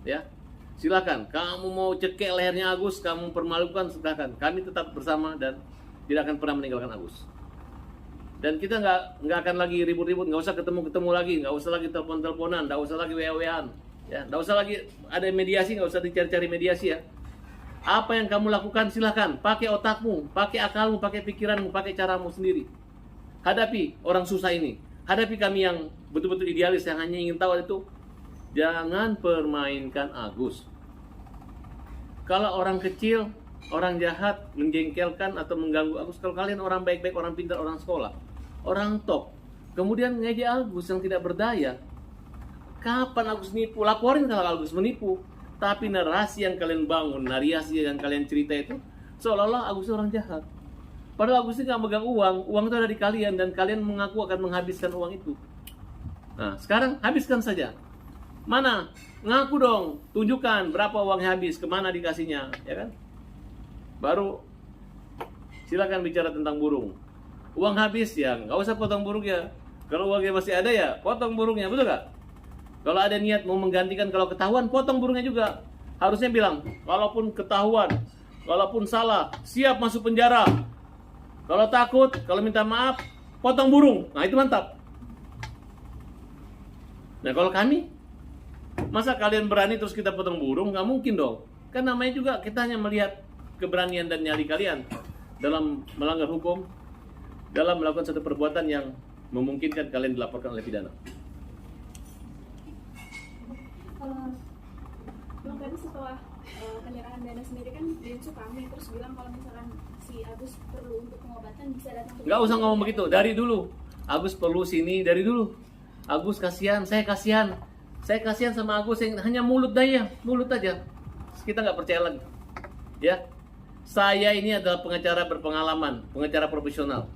ya. Silakan, kamu mau cekek lehernya Agus, kamu permalukan, silakan. Kami tetap bersama dan tidak akan pernah meninggalkan Agus. Dan kita nggak akan lagi ribut-ribut, nggak usah ketemu lagi, nggak usah lagi telepon-teleponan, nggak usah lagi WA-WAan, ya, nggak usah lagi ada mediasi, nggak usah dicari-cari mediasi ya. Apa yang kamu lakukan silakan, pakai otakmu, pakai akalmu, pakai pikiranmu, pakai caramu sendiri. Hadapi orang susah ini, hadapi kami yang betul-betul idealis yang hanya ingin tahu itu. Jangan permainkan Agus. Kalau orang kecil, orang jahat, menjengkelkan atau mengganggu Agus, kalau kalian orang baik-baik, orang pintar, orang sekolah, orang top, kemudian ngejek Agus yang tidak berdaya, kapan Agus nipu? Laporin kalau Agus menipu. Tapi narasi yang kalian bangun, narasi yang kalian cerita itu seolah-olah Agus orang jahat. Padahal Agus ini nggak megang uang itu ada di kalian dan kalian mengaku akan menghabiskan uang itu. Nah, sekarang habiskan saja. Mana? Ngaku dong, tunjukkan berapa uangnya habis, kemana dikasihnya, ya kan? Baru silakan bicara tentang burung. Uang habis ya, nggak usah potong burung ya. Kalau uangnya masih ada ya, potong burungnya, betul nggak? Kalau ada niat mau menggantikan, kalau ketahuan, potong burungnya juga. Harusnya bilang, walaupun ketahuan, walaupun salah, siap masuk penjara. Kalau takut, kalau minta maaf, potong burung. Nah itu mantap. Nah kalau kami, masa kalian berani terus kita potong burung? Nggak mungkin dong. Kan namanya juga kita hanya melihat keberanian dan nyali kalian dalam melanggar hukum, dalam melakukan satu perbuatan yang memungkinkan kalian dilaporkan oleh pidana. Bang, tadi setelah penyerahan dana sendiri kan Densu kami terus bilang kalau misalkan si Agus perlu untuk pengobatan bisa datang ke... Nggak usah ngomong begitu, dari dulu. Agus perlu sini, dari dulu. Agus kasihan, saya kasihan. Saya kasihan sama Agus yang hanya mulut daya, mulut aja. Kita nggak percaya lagi. Ya, saya ini adalah pengacara berpengalaman, pengacara profesional.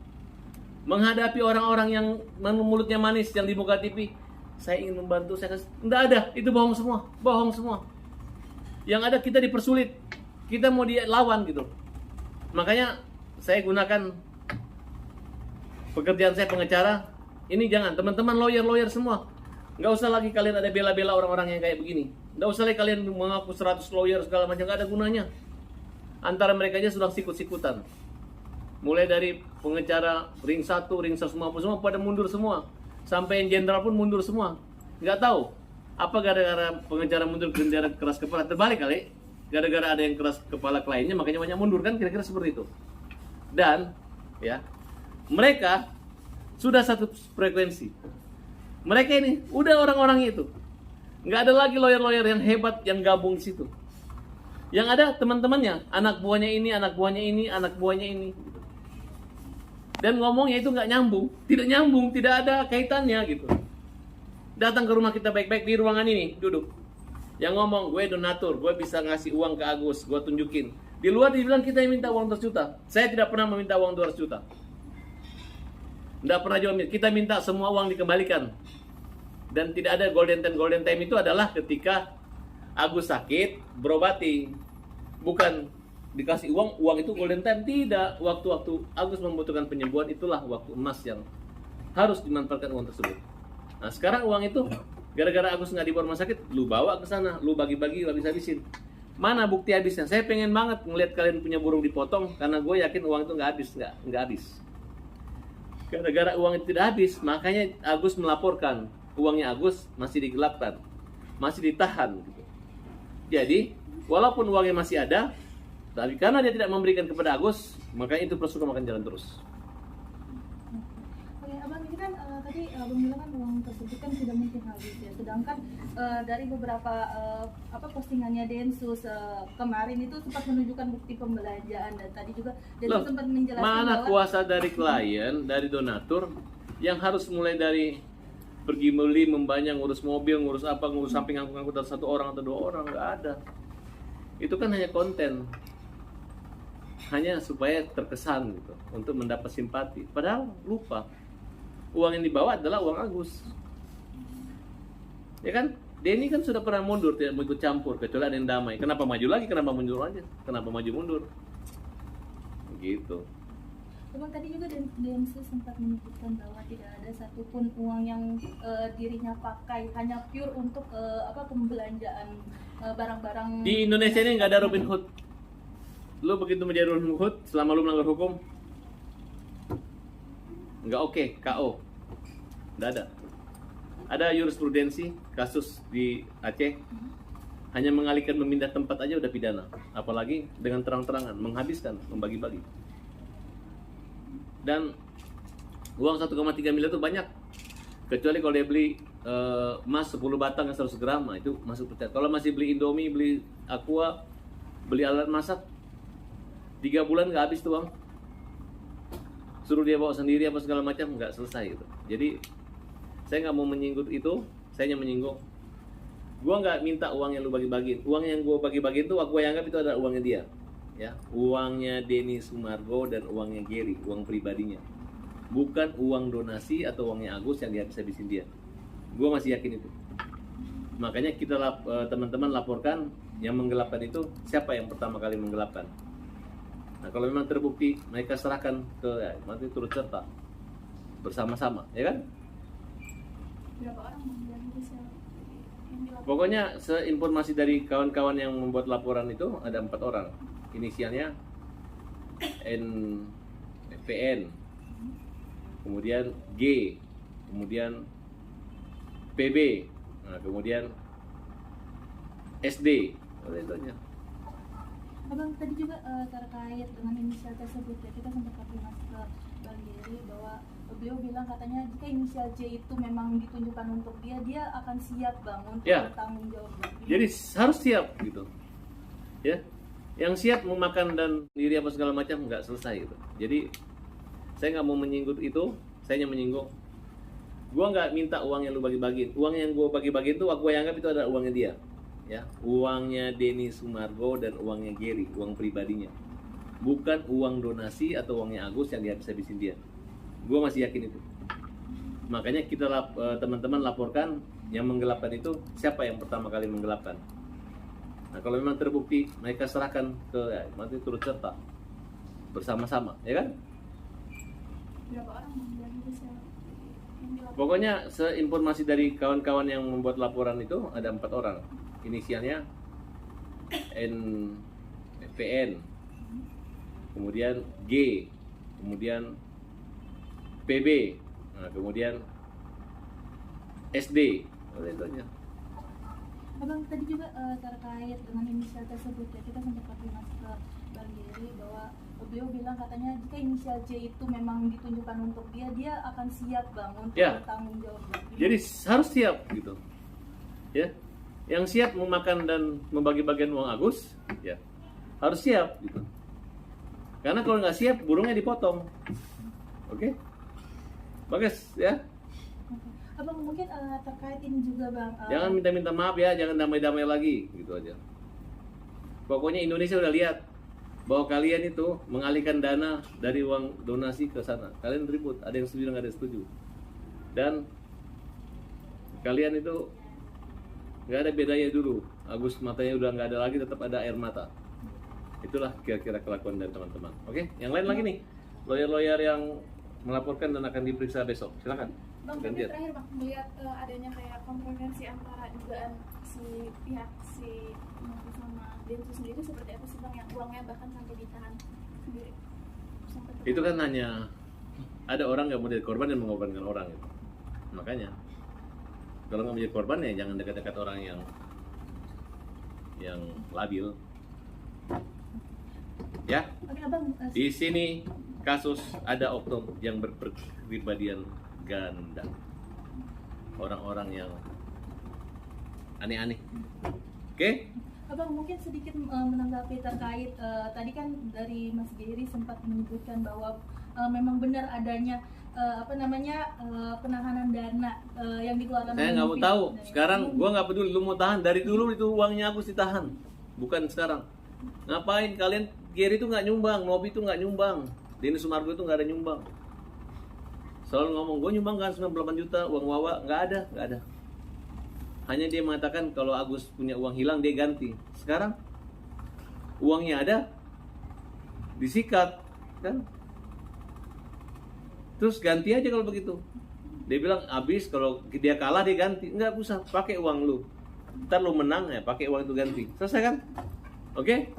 Menghadapi orang-orang yang mulutnya manis yang di muka TV, saya ingin membantu, saya kasih. Nggak ada, itu bohong semua, bohong semua. Yang ada kita dipersulit, kita mau dilawan gitu. Makanya saya gunakan pekerjaan saya pengacara. Ini jangan, teman-teman lawyer semua. Nggak usah lagi kalian ada bela-bela orang-orang yang kayak begini. Nggak usah lagi kalian mengaku 100 lawyer segala macam, nggak ada gunanya. Antara mereka aja sudah sikut-sikutan. Mulai dari pengacara ring 1, ring 150 semua pada mundur semua. Sampai yang jenderal pun mundur semua. Nggak tahu apa gara-gara pengacara mundur, bendera keras kepala. Terbalik kali, gara-gara ada yang keras kepala kliennya makanya banyak mundur, kan kira-kira seperti itu. Dan ya, mereka sudah satu frekuensi. Mereka ini udah orang-orang itu. Nggak ada lagi lawyer-lawyer yang hebat yang gabung di situ. Yang ada teman-temannya, anak buahnya ini, anak buahnya ini, anak buahnya ini. Dan ngomongnya itu nggak nyambung, tidak ada kaitannya gitu. Datang ke rumah kita baik-baik di ruangan ini, duduk. Yang ngomong, gue donatur, gue bisa ngasih uang ke Agus, gue tunjukin. Di luar dibilang kita yang minta uang 200 juta. Saya tidak pernah meminta uang 200 juta. Tidak pernah juga, kita minta semua uang dikembalikan. Dan tidak ada golden time itu adalah ketika Agus sakit, berobati. Bukan dikasih uang itu golden time, tidak. Waktu-waktu Agus membutuhkan penyembuhan, itulah waktu emas yang harus dimanfaatkan uang tersebut. Nah sekarang uang itu gara-gara Agus nggak dibawa rumah sakit, lu bawa ke sana, lu bagi-bagi, lu habis-habisin. Mana bukti habisnya? Saya pengen banget ngelihat kalian punya burung dipotong, karena gue yakin uang itu nggak habis. Gara-gara uang itu tidak habis, makanya Agus melaporkan uangnya Agus masih digelapkan, masih ditahan. Gitu. Jadi walaupun uangnya masih ada, tapi karena dia tidak memberikan kepada Agus, makanya itu proses hukum akan jalan terus. Oke, Abang, ini kan tadi Abang bilang kan uang tersebut kan tidak mungkin habis ya. Sedangkan dari beberapa postingannya Densus kemarin itu sempat menunjukkan bukti pembelanjaan, dan tadi juga Densus sempat menjelaskan mana bahwa kuasa dari klien, dari donatur yang harus mulai dari pergi beli, membanya, ngurus mobil, ngurus apa, ngurus samping angkut dari satu orang atau dua orang, nggak ada. Itu kan hanya konten, hanya supaya terkesan gitu, untuk mendapat simpati. Padahal lupa, uang yang dibawa adalah uang Agus. Ya kan, Denny kan sudah pernah mundur, tidak mau ikut campur, kecuali ada yang damai. Kenapa maju lagi? Kenapa mundur aja? Kenapa maju mundur? Gitu. Abang tadi juga Densus sempat menyebutkan bahwa tidak ada satupun uang yang dirinya pakai, hanya pure untuk pembelanjaan barang-barang. Di Indonesia ini nggak ada Robin Hood. Lu begitu menjadi Robin Hood, selama lu melanggar hukum, nggak oke, KO. Nggak ada. Ada jurisprudensi kasus di Aceh, hanya mengalihkan memindah tempat aja udah pidana, apalagi dengan terang-terangan menghabiskan, membagi-bagi. Dan uang 1,3 miliar itu banyak, kecuali kalau dia beli emas 10 batang yang 100 gram, nah itu masuk percaya. Kalau masih beli Indomie, beli Aqua, beli alat masak, 3 bulan nggak habis tuh uang. Suruh dia bawa sendiri apa segala macam, nggak selesai gitu. Jadi saya nggak mau menyinggung itu, saya hanya menyinggung. Gua nggak minta uang yang lu bagi-bagiin. Uang yang gua bagi-bagiin tuh aku anggap itu adalah uangnya dia, ya, uangnya Denny Sumargo dan uangnya Gary, uang pribadinya, bukan uang donasi atau uangnya Agus yang dihabis-habisin dia. Gua masih yakin itu. Makanya kita teman-teman laporkan yang menggelapkan itu siapa yang pertama kali menggelapkan. Nah kalau memang terbukti, mereka serahkan ke nanti turut serta bersama-sama, ya kan? Berapa orang yang bisa yang dilaporkan? Pokoknya seinformasi dari kawan-kawan yang membuat laporan itu ada 4 orang. Inisialnya NPN, kemudian G, kemudian PB, nah, kemudian SD. Itu aja. Abang tadi juga terkait dengan inisial tersebut ya, kita sempat konfirmasi ke Bang Gary bahwa beliau bilang katanya jika inisial J itu memang ditunjukkan untuk dia akan siap Bang untuk Ya. bertanggung jawab. Jadi harus siap gitu, ya. Yang siap memakan dan diri apa segala macam nggak selesai gitu. Jadi saya nggak mau menyinggung itu, saya hanya menyinggung. Gua nggak minta uang yang lu bagi-bagiin. Uang yang gua bagi-bagiin tuh aku anggap itu adalah uangnya dia, ya, uangnya Denny Sumargo dan uangnya Gary, uang pribadinya, bukan uang donasi atau uangnya Agus yang dihabis-habisin dia. Gua masih yakin itu. Makanya kita teman-teman laporkan yang menggelapkan itu siapa yang pertama kali menggelapkan. Nah kalau memang terbukti, mereka serahkan ke nanti turut serta bersama-sama, ya kan? Berapa orang yang bisa yang dilaporkan? Pokoknya seinformasi dari kawan-kawan yang membuat laporan itu ada 4 orang. Inisialnya NPN, kemudian G, kemudian PB, nah, kemudian SD. Itu aja. Abang tadi juga terkait dengan inisial tersebut ya, kita sempat konfirmasi ke Bang Gary bahwa beliau bilang katanya jika inisial J itu memang ditunjukkan untuk dia akan siap Bang untuk Ya. bertanggung jawab. Jadi harus siap gitu, ya. Yang siap memakan dan membagi bagian uang Agus, ya harus siap gitu. Karena kalau nggak siap, burungnya dipotong. Oke, bagus ya. Abang mungkin terkait ini juga Bang. Jangan minta-minta maaf ya, jangan damai-damai lagi, gitu aja. Pokoknya Indonesia udah lihat bahwa kalian itu mengalihkan dana dari uang donasi ke sana. Kalian ribut, ada yang setuju, nggak ada yang setuju. Dan kalian itu nggak ada bedanya dulu. Agus matanya udah nggak ada lagi, tetap ada air mata. Itulah kira-kira kelakuan dari teman-teman. Oke, yang lain lagi nih, lawyer-lawyer yang melaporkan dan akan diperiksa besok. Silakan. Bang, tapi Gantian. terakhir Bang, melihat adanya kayak kontroversi antara dugaan si pihak si Markus sama Densus sendiri seperti apa sih Bang, yang uangnya bahkan sampai ditahan sendiri? Sampai Itu kan hanya ada orang nggak mau jadi korban dan mengorbankan orang gitu. Makanya kalau nggak mau jadi korban ya jangan dekat-dekat orang yang labil. Ya, Oke Abang, di sini kasus ada oknum yang berpribadian ganda, orang-orang yang aneh-aneh. Oke? Abang mungkin sedikit menanggapi terkait tadi kan dari Mas Gary sempat menyebutkan bahwa memang benar adanya penahanan dana yang dikeluarkan. Saya nggak mau oleh tahu. dari- Sekarang gua nggak peduli lu mau tahan. Dari dulu itu uangnya aku ditahan, bukan sekarang. Ngapain kalian? Gary itu nggak nyumbang, Nobi itu nggak nyumbang, Denny Sumargo itu nggak ada nyumbang. Selalu ngomong gue nyumbang kan 98 juta uang Wawa, nggak ada. Hanya dia mengatakan kalau Agus punya uang hilang dia ganti. Sekarang uangnya ada, disikat kan? Terus ganti aja kalau begitu. Dia bilang habis, kalau dia kalah dia ganti. Enggak usah, pakai uang lu. Ntar lu menang ya, pakai uang itu ganti. Selesai kan? Oke?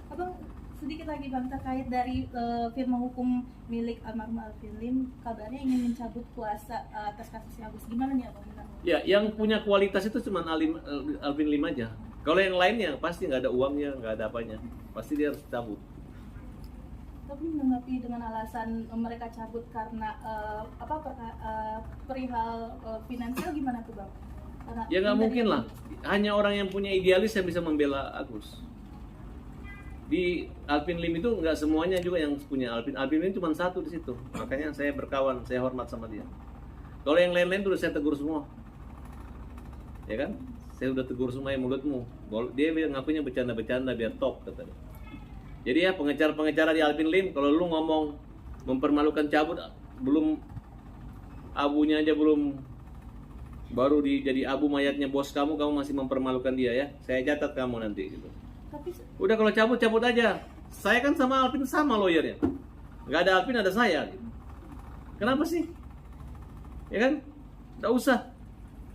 Abang, sedikit lagi Bang terkait dari firma hukum milik almarhum Alvin Lim, kabarnya ingin mencabut kuasa atas kasusnya Agus. Gimana nih Abang? Ya, yang punya kualitas itu cuma Alvin Lim aja. Kalau yang lainnya pasti nggak ada uangnya, nggak ada apanya. Pasti dia harus cabut. Tapi menanggapi dengan alasan mereka cabut karena perihal finansial gimana tuh Bang? Karena Ya nggak mungkin lah. Hanya orang yang punya idealis yang bisa membela Agus. Di Alvin Lim itu nggak semuanya juga yang punya Alvin. Alvin Lim cuma satu di situ. Makanya saya berkawan, saya hormat sama dia. Kalau yang lain-lain tuh udah saya tegur semua. Ya kan? Saya udah tegur semua yang mulutmu. Dia ngakunya bercanda-bercanda biar top katanya. Jadi ya pengecar-pengecara di Alvin Lim, kalau lu ngomong mempermalukan cabut, belum abunya aja belum, baru jadi abu mayatnya bos kamu masih mempermalukan dia ya. Saya catat kamu nanti gitu. Tapi Udah kalau cabut aja. Saya kan sama Alvin sama lawyernya. Nggak ada Alvin ada saya. Gitu. Kenapa sih? Ya kan? Nggak usah.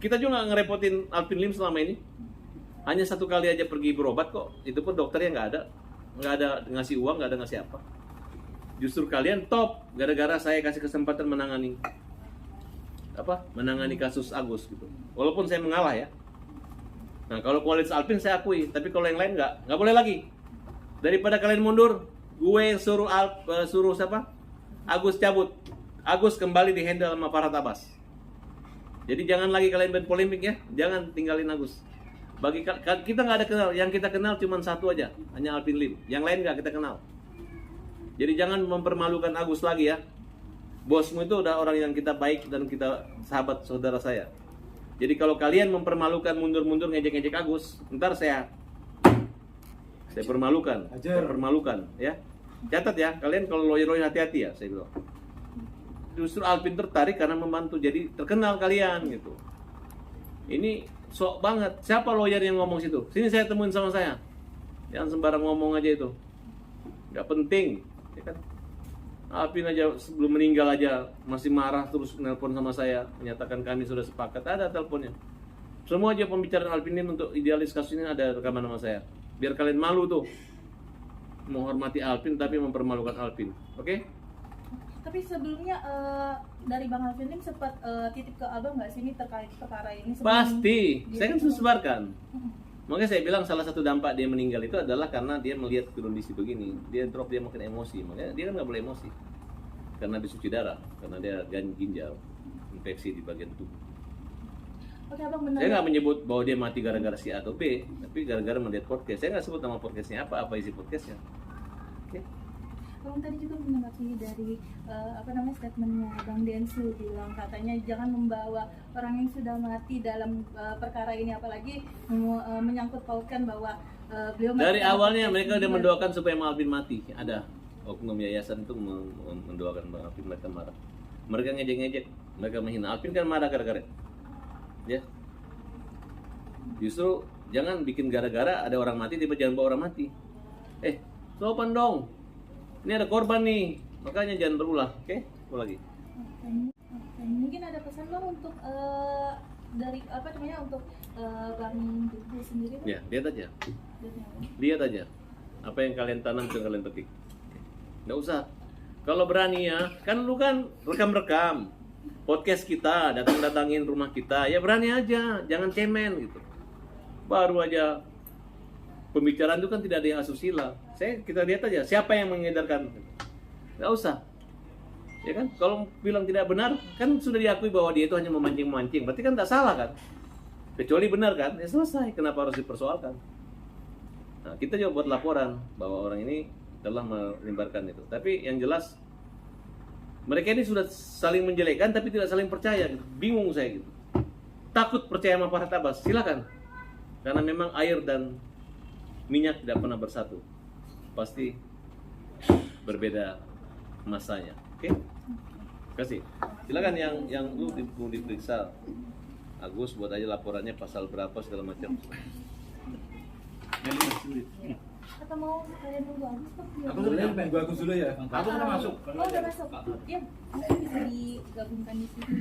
Kita juga nggak ngerepotin Alvin Lim selama ini. Hanya satu kali aja pergi berobat kok. Itu pun dokternya nggak ada ngasih uang, nggak ada ngasih apa. Justru kalian top gara-gara saya kasih kesempatan menangani kasus Agus gitu. Walaupun saya mengalah ya. Nah kalau kualitas Alvin saya akui, tapi kalau yang lain nggak boleh lagi. Daripada kalian mundur, gue suruh Agus cabut. Agus kembali di handle sama Farhad Abbas. Jadi jangan lagi kalian berpolemik ya, jangan tinggalin Agus. Bagi kita nggak ada kenal, yang kita kenal cuma satu aja, hanya Alvin Lim. Yang lain nggak kita kenal. Jadi jangan mempermalukan Agus lagi ya. Bosmu itu udah orang yang kita baik dan kita sahabat saudara saya. Jadi kalau kalian mempermalukan mundur-mundur ngejek-ngejek Agus, ntar saya permalukan, ya. Catat ya, kalian kalau lawyer hati-hati ya, saya bilang. Justru Alvin tertarik karena membantu, jadi terkenal kalian gitu. Ini sok banget. Siapa lawyer yang ngomong situ? Sini saya temuin sama saya. Jangan sembarang ngomong aja itu. Nggak penting, ya kan? Alvin aja sebelum meninggal aja masih marah terus nelpon sama saya, menyatakan kami sudah sepakat. Ada teleponnya. Semua aja pembicaraan Alvin ini untuk idealis kasus ini ada rekaman sama saya. Biar kalian malu tuh menghormati Alvin tapi mempermalukan Alvin. Oke? Tapi sebelumnya dari Bang Alvin Lim sempat titip ke Abang nggak sih ini terkait perkara ini? Pasti. Saya kan sudah sebarkan. Makanya saya bilang salah satu dampak dia meninggal itu adalah karena dia melihat kondisi begini. Dia drop, dia makin emosi. Makanya dia kan nggak boleh emosi. Karena habis cuci darah, karena dia ginjal, infeksi di bagian tubuh. Oke, Abang benar. Saya nggak menyebut bahwa dia mati gara-gara si A atau B, tapi gara-gara melihat podcast. Saya nggak sebut nama podcastnya apa isi podcastnya. Oke. Abang tadi juga menanggapi dari statementnya Bang Densu bilang katanya jangan membawa orang yang sudah mati dalam perkara ini, apalagi menyangkut pautkan bahwa beliau dari awalnya mereka udah mendoakan supaya Alvin mati. Ada oknum yayasan itu mendoakan Alvin, mereka marah. Mereka ngejek-ngejek, mereka menghina. Alvin kan marah gara-gara. Ya. Justru jangan bikin gara-gara ada orang mati tiba jangan bawa orang mati. Sopan dong. Ini ada korban nih, makanya jangan berulah, oke? Apa lagi? Oke. Mungkin ada pesan Bang untuk dari untuk Bang Dede sendiri Bang? Ya, lihat aja. Apa yang kalian tanam itu kalian petik. Nggak usah. Kalau berani ya, kan lu kan rekam-rekam podcast kita, datangin rumah kita, ya berani aja, jangan cemen gitu. Baru aja pembicaraan itu kan tidak ada yang asusila. Kita lihat aja siapa yang mengedarkan. Nggak usah. Ya kan? Kalau bilang tidak benar, kan sudah diakui bahwa dia itu hanya memancing-mancing. Berarti kan tidak salah kan? Kecuali benar kan? Ya selesai. Kenapa harus dipersoalkan? Nah, kita juga buat laporan bahwa orang ini telah menyebarkan itu. Tapi yang jelas mereka ini sudah saling menjelekkan tapi tidak saling percaya. Bingung saya gitu. Takut percaya sama Farhad Abbas. Silakan. Karena memang air dan minyak tidak pernah bersatu. Pasti berbeda masanya. Oke? Kasih. Silakan yang lu diperiksa. Agus buat aja laporannya pasal berapa segala macam. Atau mau kalian nunggu Agus Bang? Ya. Aku sudah nyampe, gua Agus dulu ya. Aku sudah masuk. Oh udah masuk. Ya, mungkin bisa digabungkan di sini.